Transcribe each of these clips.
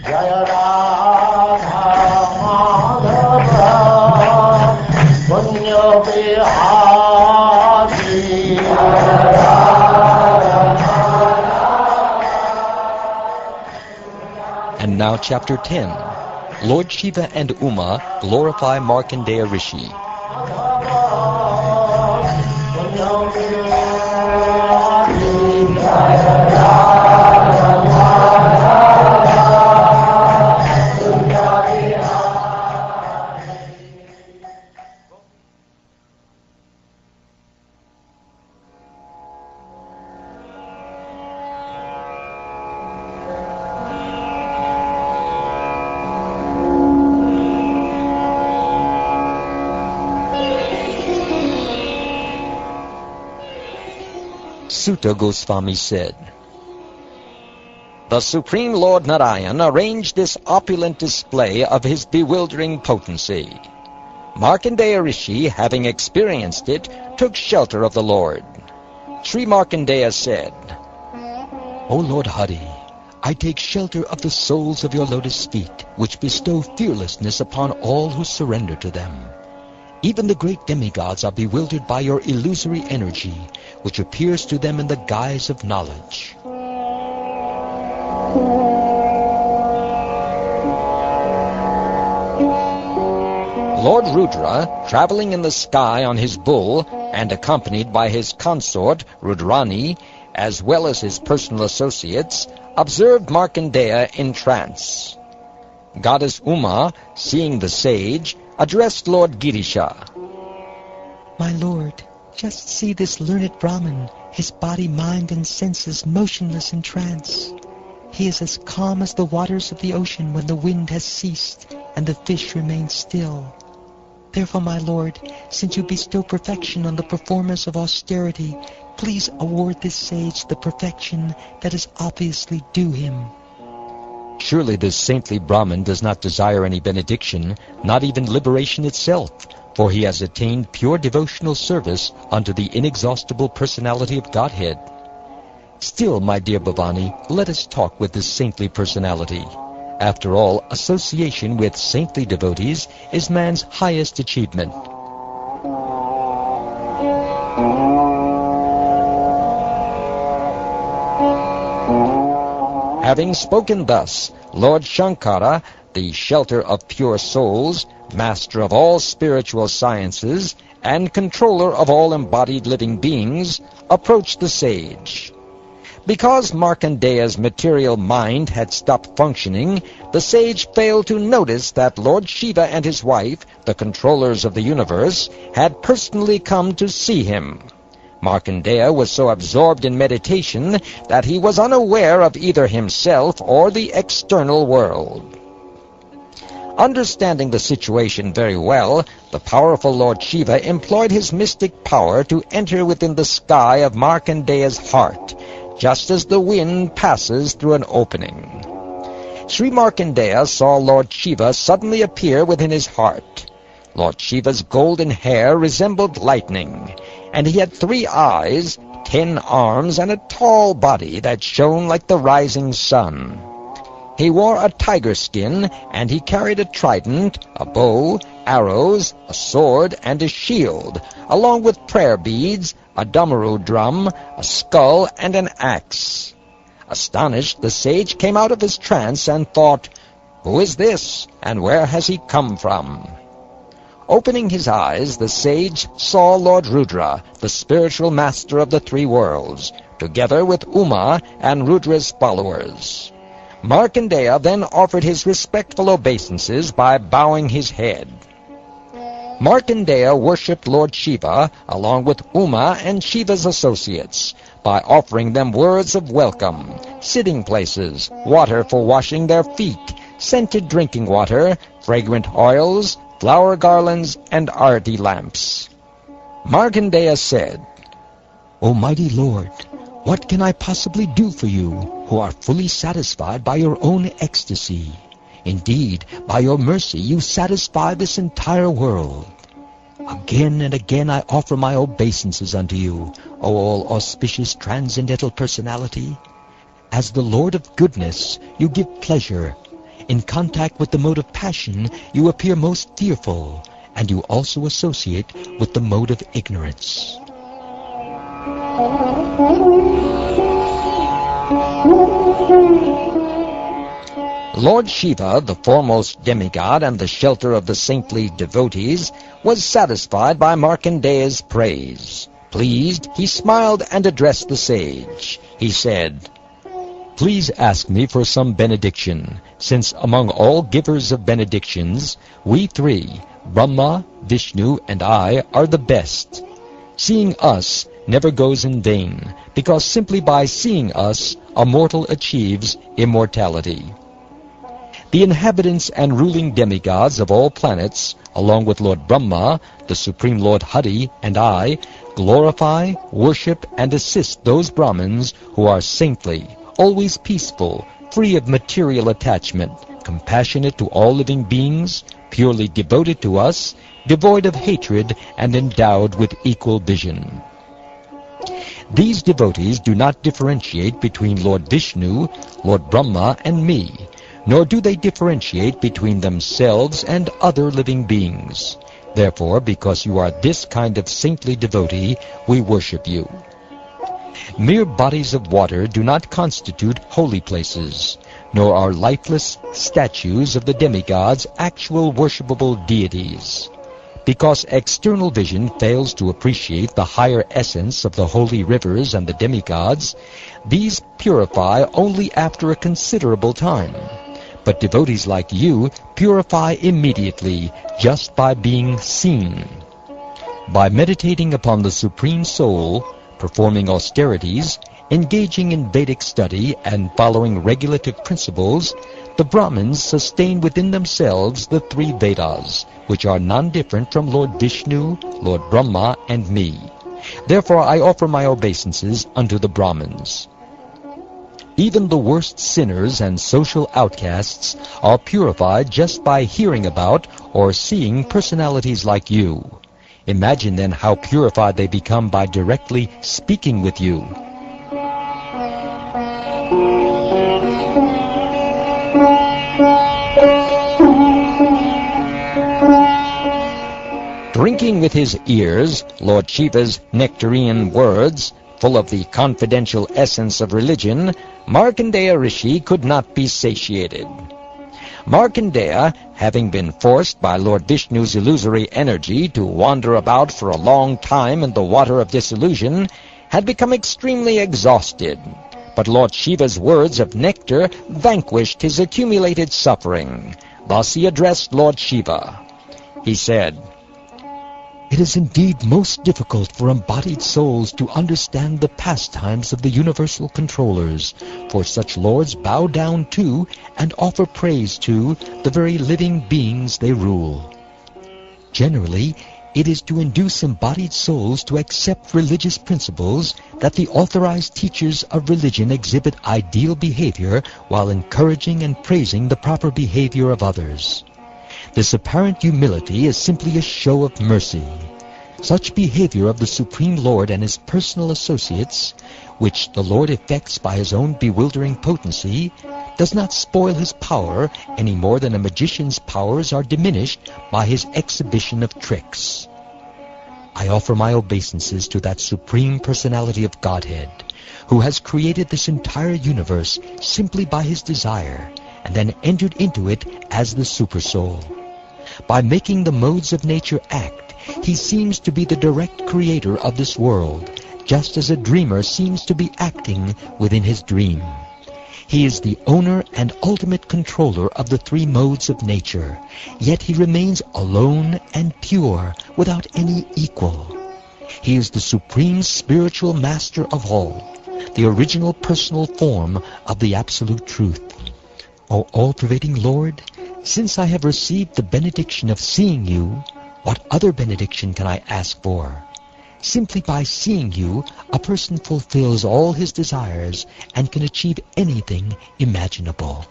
Jaya Radha Madhava Punya Bihari Jaya Radha Madhava. And now chapter 10. Lord Shiva and Uma glorify Markandeya Rishi. Sutta Goswami said, "The Supreme Lord Narayan arranged this opulent display of his bewildering potency. Markandeya Rishi, having experienced it, took shelter of the Lord. Sri Markandeya said, O Lord Hari, I take shelter of the soles of your lotus feet, which bestow fearlessness upon all who surrender to them. Even the great demigods are bewildered by your illusory energy, which appears to them in the guise of knowledge." Lord Rudra, traveling in the sky on his bull and accompanied by his consort Rudrani, as well as his personal associates, observed Markandeya in trance. Goddess Uma, seeing the sage, addressed Lord Girisha. "My lord, just see this learned Brahmin, his body, mind, and senses motionless in trance. He is as calm as the waters of the ocean when the wind has ceased and the fish remains still. Therefore, my lord, since you bestow perfection on the performers of austerity, please award this sage the perfection that is obviously due him." Surely this saintly Brahmin does not desire any benediction, not even liberation itself, for he has attained pure devotional service unto the inexhaustible personality of Godhead. Still, my dear Bhavani, let us talk with this saintly personality. After all, association with saintly devotees is man's highest achievement. Having spoken thus, Lord Shankara, the shelter of pure souls, master of all spiritual sciences, and controller of all embodied living beings, approached the sage. Because Markandeya's material mind had stopped functioning, the sage failed to notice that Lord Shiva and his wife, the controllers of the universe, had personally come to see him. Markandeya was so absorbed in meditation that he was unaware of either himself or the external world. Understanding the situation very well, the powerful Lord Shiva employed his mystic power to enter within the sky of Markandeya's heart, just as the wind passes through an opening. Sri Markandeya saw Lord Shiva suddenly appear within his heart. Lord Shiva's golden hair resembled lightning, and he had 3 eyes, 10 arms, and a tall body that shone like the rising sun. He wore a tiger skin, and he carried a trident, a bow, arrows, a sword, and a shield, along with prayer beads, a damaru drum, a skull, and an axe. Astonished, the sage came out of his trance and thought, "Who is this, and where has he come from?" Opening his eyes, the sage saw Lord Rudra, the spiritual master of the 3 worlds, together with Uma and Rudra's followers. Markandeya then offered his respectful obeisances by bowing his head. Markandeya worshipped Lord Shiva along with Uma and Shiva's associates by offering them words of welcome, sitting places, water for washing their feet, scented drinking water, fragrant oils, flower garlands, and arti lamps. Markandeya said, "O mighty Lord, what can I possibly do for you, who are fully satisfied by your own ecstasy? Indeed, by your mercy you satisfy this entire world. Again and again I offer my obeisances unto you, O all-auspicious transcendental personality. As the Lord of goodness, you give pleasure. In contact with the mode of passion, you appear most fearful, and you also associate with the mode of ignorance. Lord Shiva, the foremost demigod and the shelter of the saintly devotees, was satisfied by Markandeya's praise. Pleased, he smiled and addressed the sage. He said, "Please ask me for some benediction, since among all givers of benedictions, we three, Brahma, Vishnu, and I, are the best. Seeing us never goes in vain, because simply by seeing us, a mortal achieves immortality. The inhabitants and ruling demigods of all planets, along with Lord Brahma, the Supreme Lord Hari, and I, glorify, worship, and assist those Brahmins who are saintly, always peaceful, free of material attachment, compassionate to all living beings, purely devoted to us, devoid of hatred, and endowed with equal vision. These devotees do not differentiate between Lord Vishnu, Lord Brahma, and me, nor do they differentiate between themselves and other living beings. Therefore, because you are this kind of saintly devotee, we worship you. Mere bodies of water do not constitute holy places, nor are lifeless statues of the demigods actual worshipable deities. Because external vision fails to appreciate the higher essence of the holy rivers and the demigods, these purify only after a considerable time. But devotees like you purify immediately, just by being seen. By meditating upon the Supreme Soul, performing austerities, engaging in Vedic study, and following regulative principles, the Brahmins sustain within themselves the three Vedas, which are non-different from Lord Vishnu, Lord Brahma, and me. Therefore I offer my obeisances unto the Brahmins. Even the worst sinners and social outcasts are purified just by hearing about or seeing personalities like you. Imagine then how purified they become by directly speaking with you. Drinking with his ears Lord Shiva's nectarian words, full of the confidential essence of religion, Markandeya Rishi could not be satiated. Markandeya, having been forced by Lord Vishnu's illusory energy to wander about for a long time in the water of disillusion, had become extremely exhausted. But Lord Shiva's words of nectar vanquished his accumulated suffering. Thus he addressed Lord Shiva. He said, "It is indeed most difficult for embodied souls to understand the pastimes of the universal controllers, for such lords bow down to and offer praise to the very living beings they rule. Generally, it is to induce embodied souls to accept religious principles that the authorized teachers of religion exhibit ideal behavior while encouraging and praising the proper behavior of others. This apparent humility is simply a show of mercy. Such behavior of the Supreme Lord and his personal associates, which the Lord effects by his own bewildering potency, does not spoil his power any more than a magician's powers are diminished by his exhibition of tricks. I offer my obeisances to that Supreme Personality of Godhead, who has created this entire universe simply by his desire, and then entered into it as the Supersoul. By making the modes of nature act, he seems to be the direct creator of this world, just as a dreamer seems to be acting within his dream. He is the owner and ultimate controller of the three modes of nature, yet he remains alone and pure, without any equal. He is the supreme spiritual master of all, the original personal form of the absolute truth. O all-pervading Lord, since I have received the benediction of seeing you, what other benediction can I ask for? Simply by seeing you, a person fulfills all his desires and can achieve anything imaginable.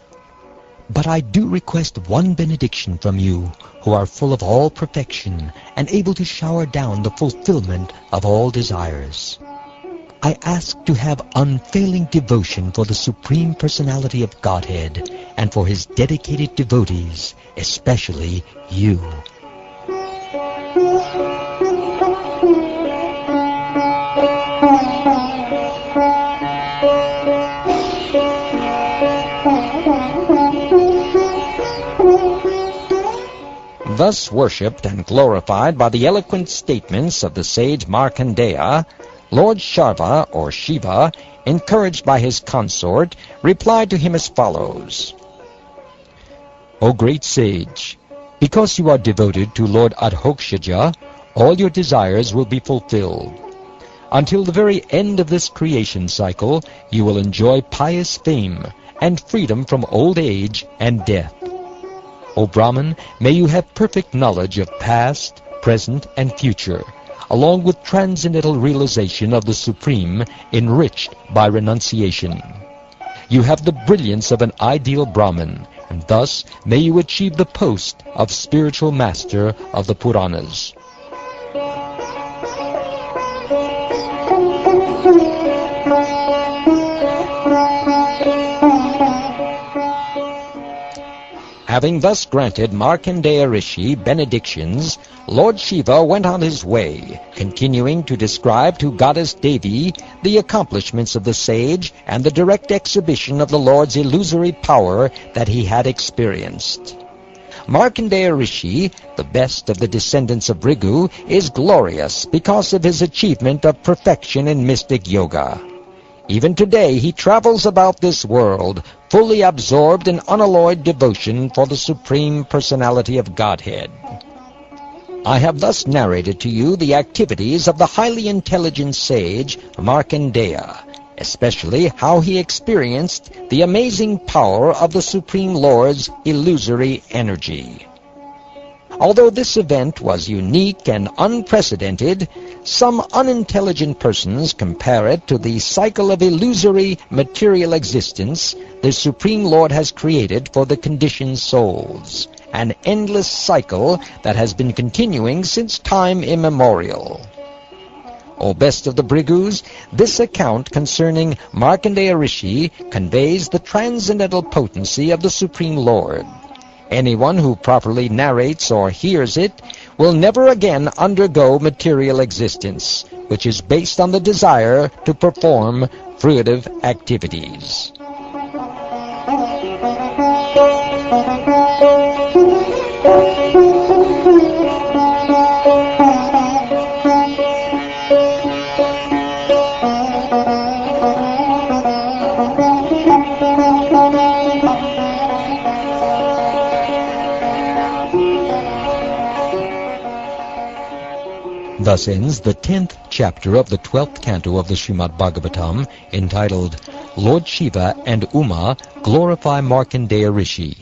But I do request one benediction from you, who are full of all perfection and able to shower down the fulfillment of all desires. I ask to have unfailing devotion for the Supreme Personality of Godhead and for his dedicated devotees, especially you. Thus worshipped and glorified by the eloquent statements of the sage Markandeya, Lord Shiva, or Shiva, encouraged by his consort, replied to him as follows. O great sage, because you are devoted to Lord Adhokshaja, all your desires will be fulfilled. Until the very end of this creation cycle, you will enjoy pious fame and freedom from old age and death. O Brahman, may you have perfect knowledge of past, present, and future, along with transcendental realization of the Supreme, enriched by renunciation. You have the brilliance of an ideal Brahman, and thus may you achieve the post of spiritual master of the Puranas. Having thus granted Markandeya Rishi benedictions, Lord Shiva went on his way, continuing to describe to Goddess Devi the accomplishments of the sage and the direct exhibition of the Lord's illusory power that he had experienced. Markandeya Rishi, the best of the descendants of Bhrigu, is glorious because of his achievement of perfection in mystic yoga. Even today he travels about this world, fully absorbed in unalloyed devotion for the Supreme Personality of Godhead. I have thus narrated to you the activities of the highly intelligent sage Markandeya, especially how he experienced the amazing power of the Supreme Lord's illusory energy. Although this event was unique and unprecedented, some unintelligent persons compare it to the cycle of illusory material existence the Supreme Lord has created for the conditioned souls, an endless cycle that has been continuing since time immemorial. O best of the Bhrigus, this account concerning Markandeya Rishi conveys the transcendental potency of the Supreme Lord. Anyone who properly narrates or hears it will never again undergo material existence, which is based on the desire to perform fruitive activities. Thus ends the 10th chapter of the 12th canto of the Srimad Bhagavatam, entitled, Lord Shiva and Uma Glorify Markandeya Rishi.